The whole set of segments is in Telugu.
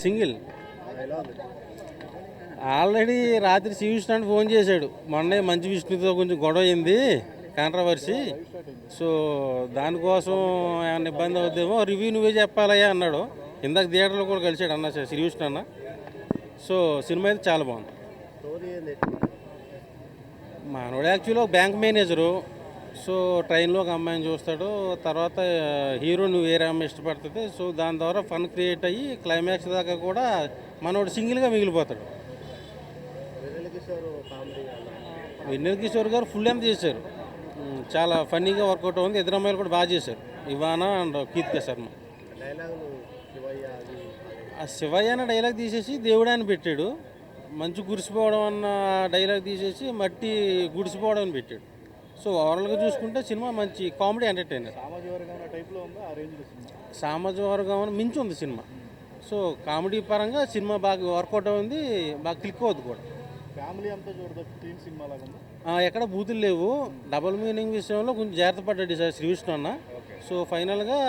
సింగిల్ ఆల్రెడీ రాత్రి శ్రీ విష్ణు ఫోన్ చేశాడు. మొన్నే మంచు విష్ణుతో కొంచెం గొడవ అయింది, కాంట్రవర్సీ. సో దానికోసం ఏమైనా ఇబ్బంది అవుద్దేమో, రివ్యూ నువ్వే చెప్పాలయ్యా అన్నాడు. ఇందాక థియేటర్లో కూడా కలిసాడు అన్న శ్రీ విష్ణు అన్న. సో సినిమా అయితే చాలా బాగుంది. మనోడు యాక్చువల్గా ఒక బ్యాంక్ మేనేజరు. సో ట్రైన్లో ఒక అమ్మాయిని చూస్తాడు, తర్వాత హీరోని వేరే అమ్మాయి ఇష్టపడుతుంది. సో దాని ద్వారా ఫన్ క్రియేట్ అయ్యి క్లైమాక్స్ దాకా కూడా మనోడు సింగిల్గా మిగిలిపోతాడు. వెన్నెల కిషోర్ గారు ఫుల్ ఎంత చేశారు, చాలా ఫన్నీగా వర్కౌట్ ఉంది. ఇద్దరు అమ్మాయిలు కూడా బాగా చేశారు, ఇవానా అండ్ కీర్తిక శర్మ. ఆ శివయ్య అన్న డైలాగ్ తీసేసి దేవుడాన్ని పెట్టాడు, మంచు గుడిసిపోవడం అన్న డైలాగ్ తీసేసి మట్టి గుడిసిపోవడం అని పెట్టాడు. సో ఓవరాల్గా చూసుకుంటే సినిమా మంచి కామెడీ ఎంటర్టైనర్. సామాజిక వర్గం మించి ఉంది సినిమా. సో కామెడీ పరంగా సినిమా బాగా వర్కౌట్ అయింది, బాగా క్లిక్ అవుతుంది కూడా. ఫ్యామిలీ అంతా చూడవచ్చు, టీమ్ సినిమా లాగా. ఎక్కడ బూతులు లేవు. డబుల్ మీనింగ్ విషయంలో కొంచెం జాగ్రత్త పడ్డాడు సార్ శ్రీ విష్ణు అన్న. సో ఫైనల్గా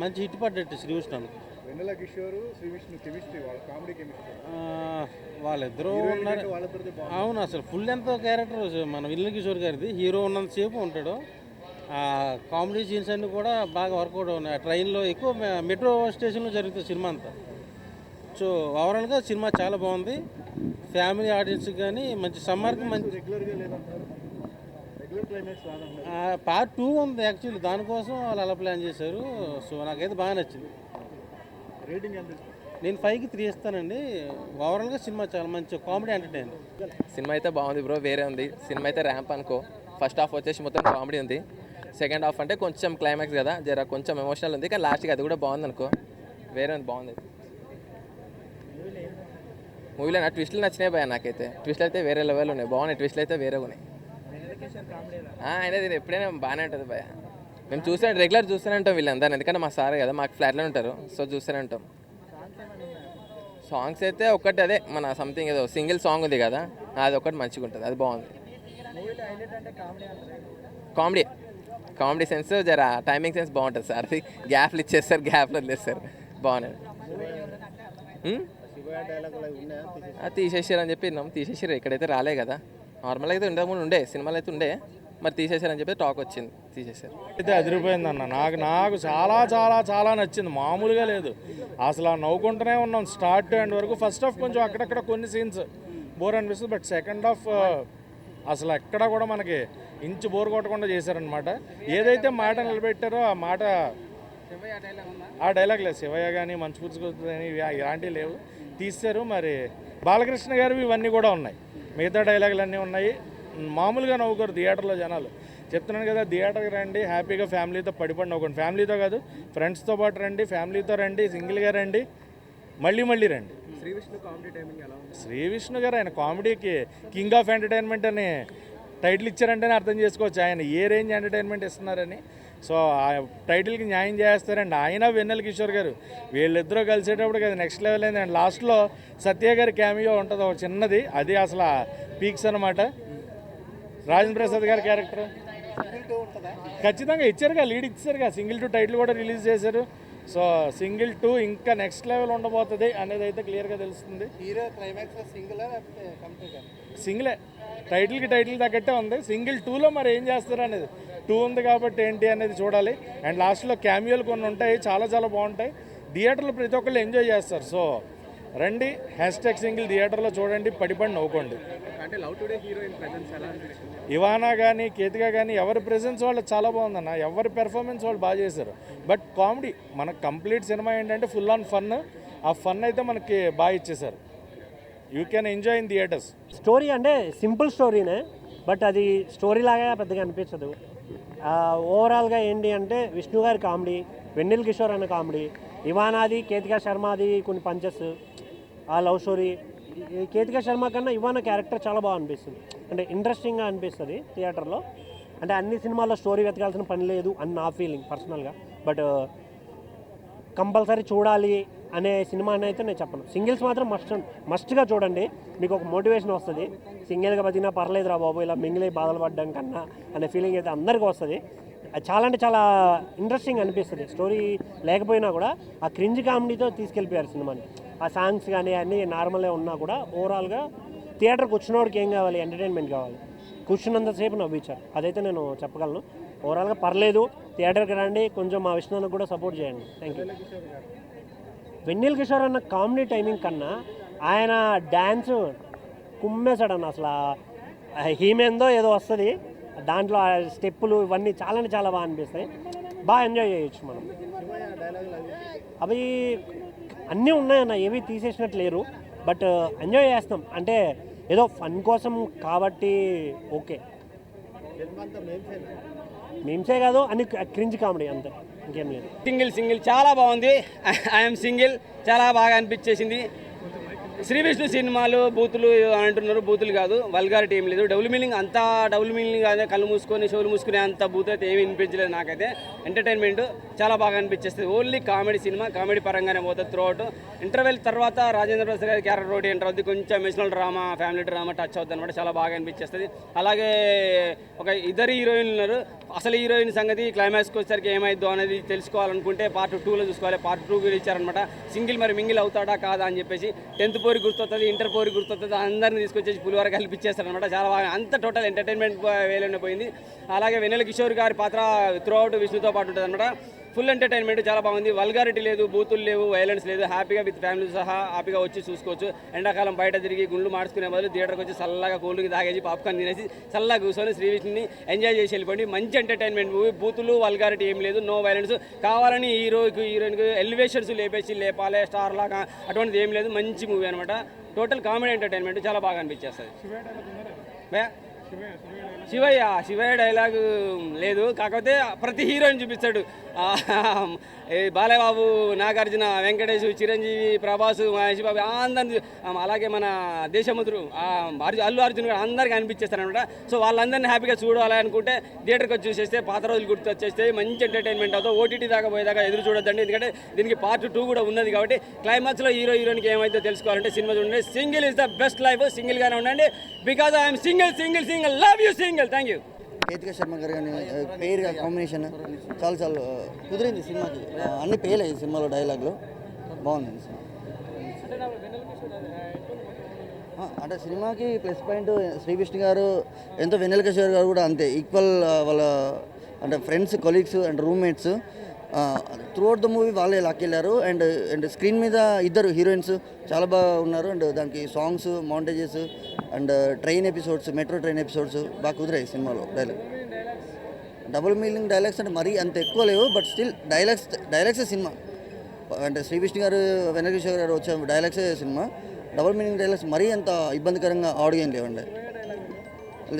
మంచి హిట్ పడ్డట్టు శ్రీ విష్ణు అన్న. వెన్నెల కిషోర్ శ్రీ విష్ణు కెమిస్ట్రీ, వాళ్ళ కామెడీ కెమిస్ట్రీ వాళ్ళిద్దరూ ఉన్నారు. అవును, అసలు ఫుల్ ఎంతో క్యారెక్టర్ మన వెన్నెల కిషోర్ గారిది. హీరో ఉన్నంతసేపు ఉంటాడు. కామెడీ సీన్స్ అన్నీ కూడా బాగా వర్కౌట్ ఉన్నాయి. ట్రైన్లో ఎక్కువ మెట్రో స్టేషన్లో జరుగుతుంది సినిమా అంతా. సో ఓవరాల్గా సినిమా చాలా బాగుంది. ఫ్యామిలీ ఆడియన్స్కి కానీ మంచి సమ్మర్కి మంచి. పార్ట్ 2 ఉంది యాక్చువల్లీ, దానికోసం వాళ్ళు అలా ప్లాన్ చేశారు. సో నాకైతే బాగా నచ్చింది. రేటింగ్ ఎంత? నేను 5కి 3 ఇస్తానండి. ఓవరాల్గా సినిమా చాలా మంచి కామెడీ ఎంటర్టైన్. సినిమా అయితే బాగుంది బ్రో, వేరే ఉంది సినిమా అయితే. ర్యాంప్ అనుకో. ఫస్ట్ హాఫ్ వచ్చేసి మొత్తం కామెడీ ఉంది, సెకండ్ హాఫ్ అంటే కొంచెం క్లైమాక్స్ కదా, జర కొంచెం ఎమోషనల్ ఉంది, కానీ లాస్ట్కి అది కూడా బాగుంది అనుకో. వేరే ఉంది, బాగుంది. మూవీలో నా ట్విస్టులు నచ్చినాయి భయ నాకైతే. ట్విస్ట్లు అయితే వేరే లెవెల్ ఉన్నాయి, బాగున్నాయి. ట్విస్ట్లు అయితే వేరే ఉన్నాయి. అయినా ఎప్పుడైనా బాగానే ఉంటుంది భయ. మేము రెగ్యులర్ చూస్తూనే ఉంటాం వీళ్ళందరూ, ఎందుకంటే మా సార్ కదా, మాకు ఫ్లాట్లో ఉంటారు. సో చూస్తూనే ఉంటాం. సాంగ్స్ అయితే ఒకటి అదే మన సంథింగ్ ఏదో సింగిల్ సాంగ్ ఉంది కదా, అది ఒకటి మంచిగా ఉంటుంది, అది బాగుంది. కామెడీ సెన్స్, జర టైమింగ్ సెన్స్ బాగుంటుంది సార్. అది గ్యాప్లు ఇచ్చేస్తారు, గ్యాప్లు వదిలేస్తారు, బాగున్నాయి. తీసేసారని చెప్పి విన్నాం. తీసేసారు, ఇక్కడైతే రాలే కదా. నార్మల్గా అయితే ఇంతకుముందు ఉండే సినిమాలు అయితే ఉండే, మరి తీసేసారని చెప్పి టాక్ వచ్చింది, తీసేసారు. అయితే అదిరిపోయిందన్న. నాకు చాలా చాలా చాలా నచ్చింది, మామూలుగా లేదు అసలు. నవ్వుకుంటూనే ఉన్నాం స్టార్ట్ టు ఎండ్ వరకు. ఫస్ట్ హాఫ్ కొంచెం అక్కడక్కడ కొన్ని సీన్స్ బోర్ అనిపిస్తుంది, బట్ సెకండ్ హాఫ్ అసలు ఎక్కడ కూడా మనకి ఇంచు బోర్ కొట్టకుండా చేశారనమాట. ఏదైతే మాట నిలబెట్టారో ఆ మాట, ఆ డైలాగ్ లేదు. శివయ్య కానీ మంచు కూర్చుకొని ఇలాంటివి లేవు, తీశారు. మరి బాలకృష్ణ గారివి ఇవన్నీ కూడా ఉన్నాయి, మిగతా డైలాగులు అన్నీ ఉన్నాయి. మామూలుగా నవ్వుకోరు థియేటర్లో జనాలు. చెప్తున్నాను కదా, థియేటర్కి రండి, హ్యాపీగా ఫ్యామిలీతో పడిపడి నవ్వుకోండి. ఫ్యామిలీతో కాదు, ఫ్రెండ్స్తో పాటు రండి, ఫ్యామిలీతో రండి, సింగిల్గా రండి, మళ్ళీ రండి. శ్రీ విష్ణు గారు ఆయన కామెడీకి కింగ్ ఆఫ్ ఎంటర్టైన్మెంట్ అని టైటిల్ ఇచ్చారంటేనే అర్థం చేసుకోవచ్చు ఆయన ఏ రేంజ్ ఎంటర్టైన్మెంట్ ఇస్తున్నారని. సో ఆ టైటిల్కి న్యాయం చేస్తారండి ఆయన, వెన్నెల కిషోర్ గారు. వీళ్ళిద్దరూ కలిసేటప్పుడు కదా నెక్స్ట్ లెవెల్ అయింది. అండ్ లాస్ట్లో సత్య గారి క్యామియో ఉంటుంది ఒక చిన్నది, అది అసలు పీక్స్ అనమాట. రాజేంద్ర ప్రసాద్ గారి క్యారెక్టర్ ఖచ్చితంగా ఇచ్చారుగా, లీడ్ ఇచ్చారుగా. సింగిల్ 2 టైటిల్ కూడా రిలీజ్ చేశారు. సో సింగిల్ 2 ఇంకా నెక్స్ట్ లెవెల్ ఉండబోతుంది అనేది అయితే క్లియర్గా తెలుస్తుంది. సింగిలే, టైటిల్ తగ్గట్టే ఉంది. సింగిల్ 2లో మరి ఏం చేస్తారు అనేది, 2 ఉంది కాబట్టి ఏంటి అనేది చూడాలి. అండ్ లాస్ట్లో క్యామియోలు కొన్ని ఉంటాయి, చాలా చాలా బాగుంటాయి. థియేటర్లో ప్రతి ఒక్కళ్ళు ఎంజాయ్ చేస్తారు. సో రండి, #సింగిల్ థియేటర్లో చూడండి, పడిపడి నవ్వుకోండి. ఇవానా కానీ కేతిగా కానీ ఎవరి ప్రెజెన్స్ వాళ్ళు చాలా బాగుందన్న, ఎవరి పెర్ఫార్మెన్స్ వాళ్ళు బాగా చేశారు. బట్ కామెడీ మనకు కంప్లీట్ సినిమా ఏంటంటే ఫుల్ ఆన్ ఫన్. ఆ ఫన్ అయితే మనకి బాగా ఇచ్చేశారు. You can enjoy in theatres. Story అంటే సింపుల్ స్టోరీనే, బట్ అది స్టోరీ లాగా పెద్దగా అనిపించదు. ఓవరాల్గా ఏంటి అంటే విష్ణు గారి కామెడీ, వెన్నెల కిషోర్ అన్న కామెడీ, ఇవానాది కేతికా శర్మది కొన్ని పంచెస్, ఆ లవ్ స్టోరీ. కేతికా శర్మ కన్నా ఇవానా క్యారెక్టర్ చాలా బాగా అనిపిస్తుంది, అంటే ఇంట్రెస్టింగ్గా అనిపిస్తుంది థియేటర్లో. అంటే అన్ని సినిమాల్లో స్టోరీ వెతకాల్సిన పని లేదు అని నా ఫీలింగ్ పర్సనల్గా. బట్ కంపల్సరీ చూడాలి అనే సినిమా అని అయితే నేను చెప్పను. సింగిల్స్ మాత్రం మస్ట్గా చూడండి, మీకు ఒక మోటివేషన్ వస్తుంది. సింగిల్గా బతికినా పర్లేదురా బాబు, ఇలా మింగిలి బాధలు పడ్డం కన్నా అనే ఫీలింగ్ అయితే అందరికీ వస్తుంది. చాలా అంటే చాలా ఇంట్రెస్టింగ్ అనిపిస్తుంది. స్టోరీ లేకపోయినా కూడా ఆ క్రింజ్ కామెడీతో తీసుకెళ్ళిపోయారు సినిమాని. ఆ సాంగ్స్ కానీ అన్నీ నార్మల్గా ఉన్నా కూడా ఓవరాల్గా థియేటర్ కూర్చున్నోడికి ఏం కావాలి, ఎంటర్టైన్మెంట్ కావాలి. కూర్చున్నంతసేపు నవ్వించారు, అదైతే నేను చెప్పగలను. ఓవరాల్గా పర్లేదు, థియేటర్కి రండి, కొంచెం మా విష్ణుని కూడా సపోర్ట్ చేయండి. Thank you. వెన్నెల కిషోర్ అన్న కామెడీ టైమింగ్ కన్నా ఆయన డ్యాన్స్ కుమ్మేశాడన్న. అసలు హీమేందో ఏదో వస్తుంది దాంట్లో, ఆ స్టెప్పులు ఇవన్నీ చాలా బాగా అనిపిస్తాయి. బాగా ఎంజాయ్ చేయొచ్చు మనం. అవి అన్నీ ఉన్నాయన్న, ఏవి తీసేసినట్టు లేరు, బట్ ఎంజాయ్ చేస్తాం. అంటే ఏదో ఫన్ కోసం కాబట్టి ఓకే. మేమ్సే కాదు, అన్ని క్రింజ్ కామెడీ అంతే, ఇంకేం లేదు. సింగిల్ చాలా బాగుంది. ఐఎమ్ సింగిల్ చాలా బాగా అనిపించేసింది. శ్రీ విష్ణు సినిమాలు బూతులు అంటున్నారు, బూతులు కాదు, వల్గారిటీ ఏం లేదు. డబుల్ మీనింగ్ అంతా డబుల్ మీనింగ్ అదే, కళ్ళు మూసుకొని చెవులు మూసుకునే అంత బూత్ అయితే ఏమీ వినిపించలేదు నాకైతే. ఎంటర్టైన్మెంట్ చాలా బాగా అనిపించేస్తుంది. ఓన్లీ కామెడీ సినిమా, కామెడీ పరంగానే పోతుంది త్రూ అవుట్. ఇంటర్వెల్ తర్వాత రాజేంద్ర ప్రసాద్ గారి క్యారెక్టర్ ఒకటి ఎంటర్ అవుతుంది, కొంచెం emotional drama, family drama touch అవుతుంది అనమాట. చాలా బాగా అనిపించేస్తుంది. అలాగే ఒక ఇద్దరు హీరోయిన్లు ఉన్నారు. అసలు హీరోయిన్ సంగతి క్లైమాక్స్కి వచ్చేసరికి ఏమైద్దో అనేది తెలుసుకోవాలనుకుంటే పార్ట్ 2లో చూసుకోవాలి. పార్ట్ 2 కూడా ఇచ్చారనమాట. సింగిల్ మరి మింగిల్ అవుతాడా కాదా అని చెప్పేసి 10th పోరి గుర్తొస్తుంది, ఇంటర్ పోరి గుర్తొస్తుంది, అందరిని తీసుకొచ్చేసి పులివర కల్పించేస్తారనమాట. చాలా బాగా అంత టోటల్ ఎంటర్టైన్మెంట్ వేలోనే పోయింది. అలాగే వెన్నెల కిషోర్ గారి పాత్ర త్రూ అవుట్ విష్ణుతో పాటు ఉంటుంది అనమాట. ఫుల్ ఎంటర్టైన్మెంట్ చాలా బాగుంది. వల్గారిటీ లేదు, బూతులు లేవు, వైలెన్స్ లేదు. హ్యాపీగా విత్ ఫ్యామిలీ సహా హ్యాపీగా వచ్చి చూసుకోవచ్చు. ఎండాకాలం బయట తిరిగి గుండ్లు మార్చుకునే బదులు థియేటర్కి వచ్చి చల్లగా కూల్కి తాగేసి పాప్కార్న్ తినేసి చల్లగా కూర్చొని శ్రీ విష్ణుని ఎంజాయ్ చేసి వెళ్ళిపోండి. మంచి ఎంటర్టైన్మెంట్ మూవీ. బూతులు వల్గారిటీ ఏం లేదు, నో వైలెన్స్. కావాలని హీరోయిన్కి ఎలివేషన్స్ లేపేసి స్టార్ లాగా అటువంటిది ఏం లేదు. మంచి మూవీ అనమాట. టోటల్ కామెడీ ఎంటర్టైన్మెంట్ చాలా బాగా అనిపించేస్తుంది. శివయ్య డైలాగ్ లేదు, కాకపోతే ప్రతి హీరోయిన్ చూపిస్తాడు. బాలయ్యబాబు, నాగార్జున, వెంకటేష్, చిరంజీవి, ప్రభాస్, మహేష్ బాబు అందరిని, అలాగే మన దేశముద్రు అల్లు అర్జున్ గారు అందరికీ అనిపించేస్తారు అనమాట. సో వాళ్ళందరినీ హ్యాపీగా చూడాలి అనుకుంటే థియేటర్కి వచ్చి చూసేస్తే పాత రోజులు గుర్తు వచ్చేస్తే మంచి ఎంటర్టైన్మెంట్ అవుతుంది. ఓటీటీ దాకా పోయేదాకా ఎదురు చూడొద్దండి, ఎందుకంటే దీనికి పార్ట్ 2 కూడా ఉన్నది కాబట్టి. క్లైమాక్స్లో హీరోయిన్కి ఏమైతే తెలుసుకోవాలంటే సినిమా చూడండి. Single is the best life. సింగిల్గానే ఉండండి, because I'm single love you single. Thank you. Ketika Sharma గారు కానీ పేరుగా కాంబినేషన్ చాలా కుదిరింది సినిమాకి. అన్ని పేర్లేదు సినిమాలో, డైలాగ్లో బాగుంది సినిమా. అంటే సినిమాకి ప్లస్ పాయింట్ శ్రీ విష్ణు గారు, ఎంతో వెన్నెల కిషోర్ గారు కూడా అంతే ఈక్వల్. వాళ్ళ అంటే friends, colleagues and roommates through out the movie వాళ్ళే లాక్కెళ్ళారు. అండ్ స్క్రీన్ మీద ఇద్దరు హీరోయిన్స్ చాలా బాగా ఉన్నారు. అండ్ దానికి songs, montages and train episodes, metro train episodes బాగా కుదిరాయి సినిమాలో. డబుల్ మీనింగ్ డైలాగ్స్ అంటే మరీ అంత ఎక్కువ లేవు, బట్ స్టిల్ డైలాగ్సే సినిమా. అంటే శ్రీ విష్ణు గారు, వెన్నెల కిషోర్ గారు వచ్చే డైలాగ్సే సినిమా. డబుల్ మీనింగ్ డైలాగ్స్ మరీ అంత ఇబ్బందికరంగా ఆడియన్ లేవండి.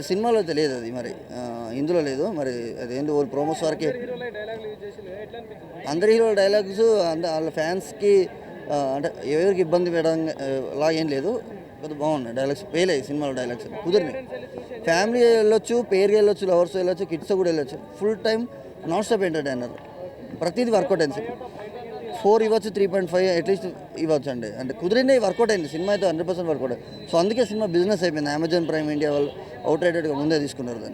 సినిమాలో అయితే లేదు అది, మరి ఇందులో లేదు. మరి అదేంటి వాళ్ళు ప్రోమోస్ వరకే అందరి హీరోల డైలాగ్స్ వాళ్ళ ఫ్యాన్స్కి అంటే ఎవరికి ఇబ్బంది పెట్టడం లా ఏం లేదు. కొద్దిగా బాగున్నాయి డైలాగ్స్, పేలే సినిమాలో డైలాగ్స్ కుదిరినాయి. ఫ్యామిలీ వెళ్ళొచ్చు, పేరుకి వెళ్ళొచ్చు, లవర్స్ వెళ్ళొచ్చు, కిడ్స్ కూడా వెళ్ళొచ్చు. Full time non stop entertainer. ప్రతిదీ వర్కౌట్ అయింది. 4 ఇవ్వచ్చు, 3.5 అట్లీస్ట్ ఇవ్వచ్చు అండి. అంటే కుదిరింది, వర్కౌట్ అయింది. సినిమా అయితే 100% వర్కౌట్ అయింది. సో అందుకే సినిమా బిజినెస్ అయిపోయింది. అమెజాన్ ప్రైమ్ ఇండియా వాళ్ళు అవుట్ రేటెడ్గా ముందే తీసుకున్నారు దాన్ని.